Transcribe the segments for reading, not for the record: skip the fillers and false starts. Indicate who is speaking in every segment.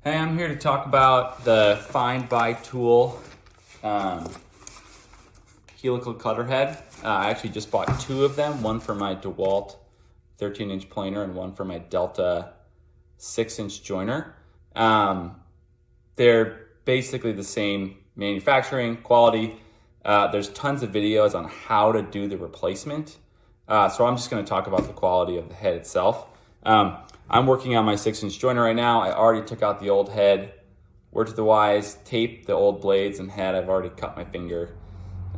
Speaker 1: Hey, I'm here to talk about the FindBuyTool Helical Cutterhead. I actually just bought two of them, one for my DeWalt 13-inch planer and one for my Delta 6-inch joiner. They're basically the same manufacturing quality. There's tons of videos on how to do the replacement. So I'm just going to talk about the quality of the head itself. I'm working on my 6-inch joiner right now. I already took out the old head, word to the wise, taped the old blades and head. I've already cut my finger.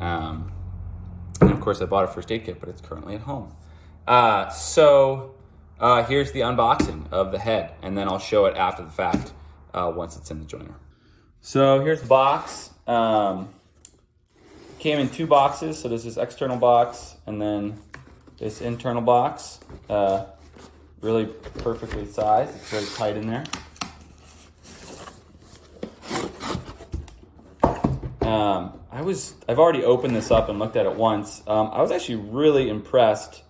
Speaker 1: And of course I bought a first aid kit, but it's currently at home. Here's the unboxing of the head, and then I'll show it after the fact once it's in the joiner. So here's the box. Came in two boxes, so there's this external box and then this internal box. Really perfectly sized. It's very tight in there. I've already opened this up and looked at it once. I was actually really impressed.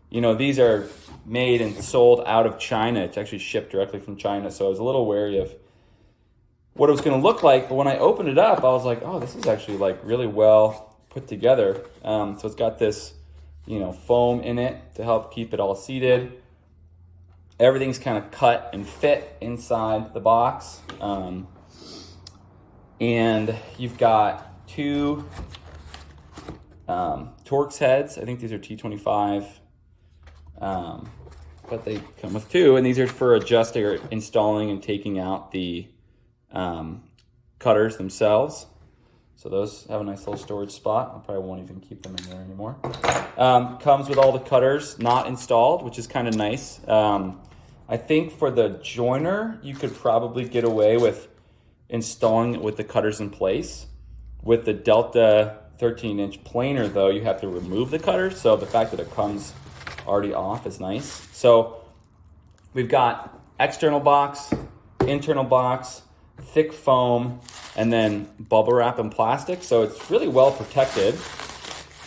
Speaker 1: You know, these are made and sold out of China. It's actually shipped directly from China, so I was a little wary of what it was going to look like. But when I opened it up, I was like, oh, this is actually like really well put together. So it's got this, foam in it to help keep it all seated. Everything's kind of cut and fit inside the box. And you've got two Torx heads. I think these are T25, but they come with two. And these are for adjusting or installing and taking out the cutters themselves. So those have a nice little storage spot. I probably won't even keep them in there anymore. Comes with all the cutters not installed, which is kind of nice. I think for the joiner, you could probably get away with installing it with the cutters in place. With the Delta 13-inch planer, though, you have to remove the cutters. So the fact that it comes already off is nice. So we've got external box, internal box, thick foam, and then bubble wrap and plastic. So it's really well protected.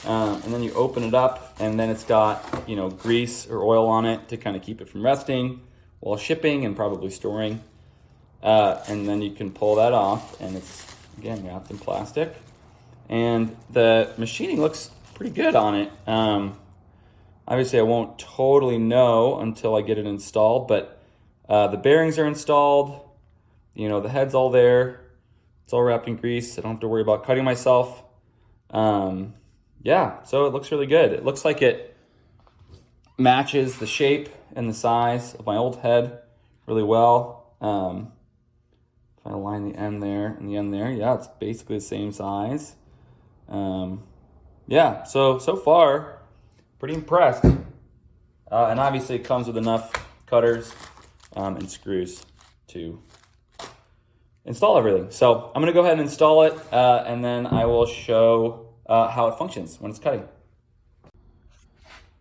Speaker 1: And then you open it up, and then it's got, grease or oil on it to kind of keep it from rusting while shipping and probably storing. And then you can pull that off, and it's, again, wrapped in plastic. And the machining looks pretty good on it. Obviously, I won't totally know until I get it installed, but the bearings are installed. The head's all there. It's all wrapped in grease. I don't have to worry about cutting myself. So it looks really good. It looks like it matches the shape and the size of my old head really well. If I align the end there and the end there, it's basically the same size. So far, pretty impressed. And obviously it comes with enough cutters and screws to install everything. So I'm gonna go ahead and install it, and then I will show how it functions when it's cutting.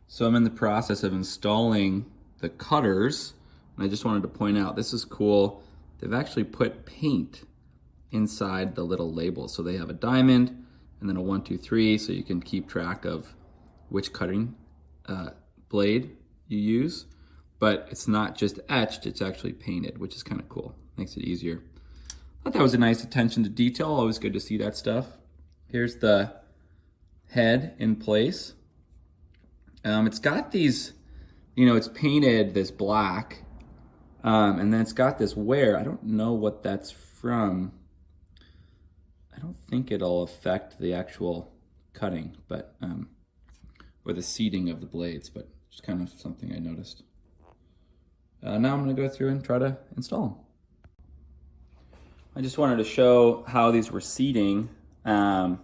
Speaker 1: So I'm in the process of installing the cutters, and I just wanted to point out, this is cool. They've actually put paint inside the little labels. So they have a diamond and then a 1, 2, 3, so you can keep track of which cutting blade you use. But it's not just etched, it's actually painted, which is kind of cool. Makes it easier. I thought that was a nice attention to detail. Always good to see that stuff. Here's the head in place. It's got these, it's painted this black, and then it's got this wear. I don't know what that's from. I don't think it'll affect the actual cutting, but or the seating of the blades, but it's kind of something I noticed. Now I'm going to go through and try to install them. I just wanted to show how these were seating. They're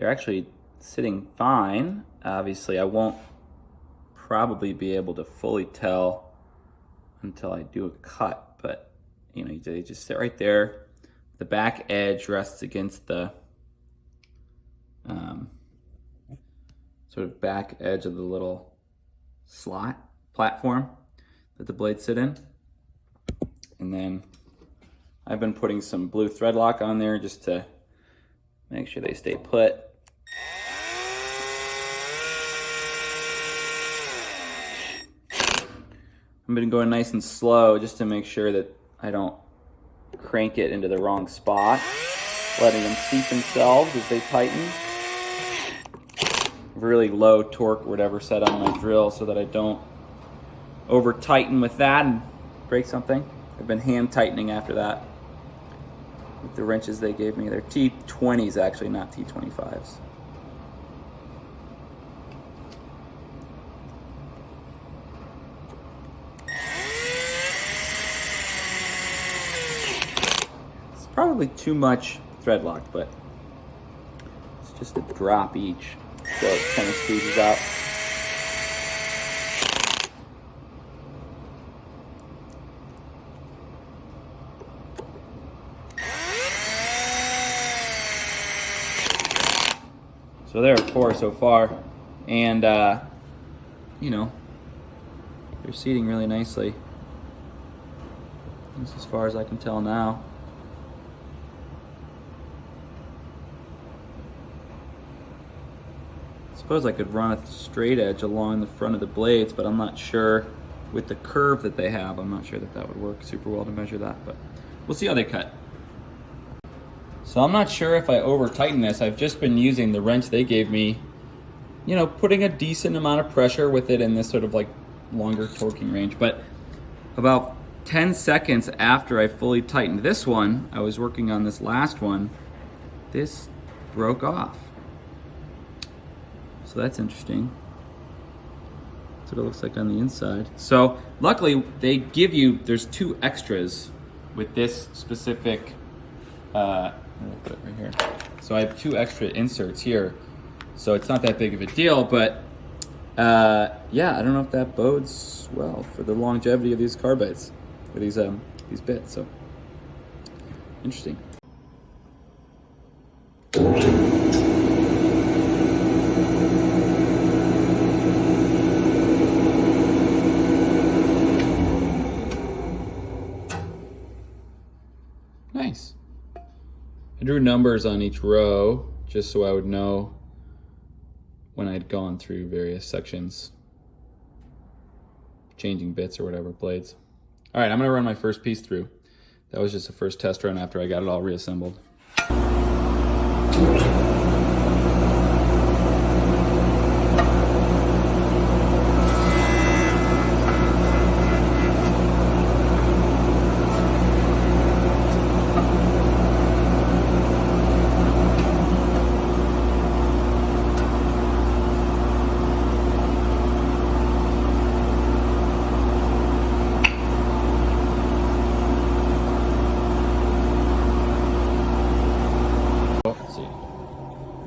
Speaker 1: actually sitting fine. Obviously, I won't probably be able to fully tell until I do a cut, but they just sit right there. The back edge rests against the sort of back edge of the little slot platform that the blades sit in. And then I've been putting some blue thread lock on there just to make sure they stay put. I'm been going nice and slow just to make sure that I don't crank it into the wrong spot, letting them seat themselves as they tighten. Really low torque or whatever set on my drill so that I don't over tighten with that and break something. I've been hand tightening after that with the wrenches they gave me. They're T20s actually, not T25s. It's probably too much thread lock, but it's just a drop each, so it kind of squeezes out. So there are 4 so far, and you know, they're seating really nicely. That's as far as I can tell now. I suppose I could run a straight edge along the front of the blades, but I'm not sure with the curve that they have. I'm not sure that that would work super well to measure that, but we'll see how they cut. So I'm not sure if I over tighten this. I've just been using the wrench they gave me, you know, putting a decent amount of pressure with it in this sort of like longer torquing range. But about 10 seconds after I fully tightened this one, I was working on this last one, this broke off. So that's interesting. That's what it looks like on the inside. So luckily they give you, there's 2 extras with this specific, I'm gonna put it right here. So I have 2 extra inserts here. So it's not that big of a deal, but yeah, I don't know if that bodes well for the longevity of these carbides, or these bits, so interesting. Nice. I drew numbers on each row just so I would know when I'd gone through various sections, changing bits or whatever, blades. All right, I'm gonna run my first piece through. That was just the first test run after I got it all reassembled.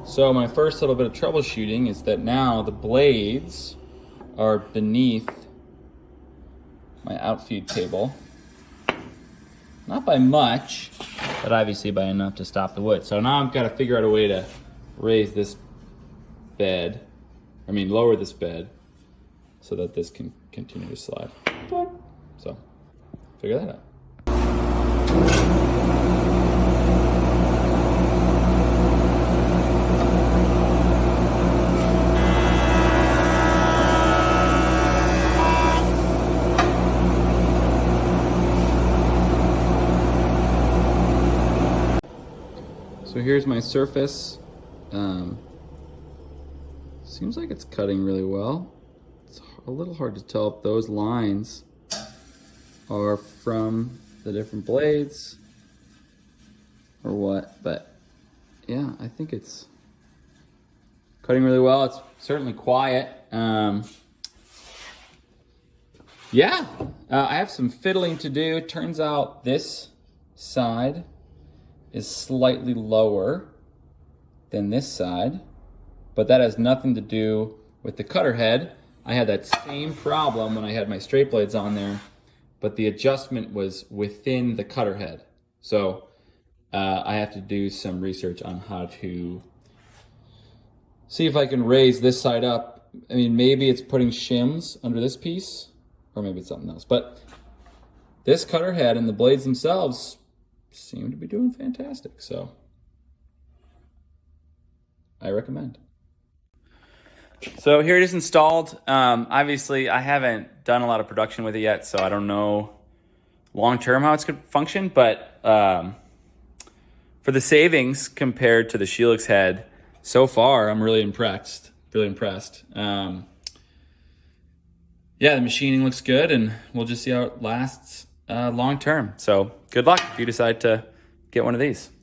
Speaker 1: So my first little bit of troubleshooting is that now the blades are beneath my outfeed table. Not by much, but obviously by enough to stop the wood. So now I've got to figure out a way to raise this bed, lower this bed so that this can continue to slide. So, figure that out. So here's my surface. Seems like it's cutting really well. It's a little hard to tell if those lines are from the different blades or what, but yeah, I think it's cutting really well. It's certainly quiet. Yeah, I have some fiddling to do. It turns out this side is slightly lower than this side, but that has nothing to do with the cutter head. I had that same problem when I had my straight blades on there, but the adjustment was within the cutter head. So I have to do some research on how to see if I can raise this side up. I mean, maybe it's putting shims under this piece, or maybe it's something else. But this cutter head and the blades themselves seem to be doing fantastic, so I recommend. So here it is installed. Obviously, I haven't done a lot of production with it yet, so I don't know long-term how it's going to function, but for the savings compared to the Helix head, so far, I'm really impressed. Yeah, the machining looks good, and we'll just see how it lasts long-term. So good luck if you decide to get one of these.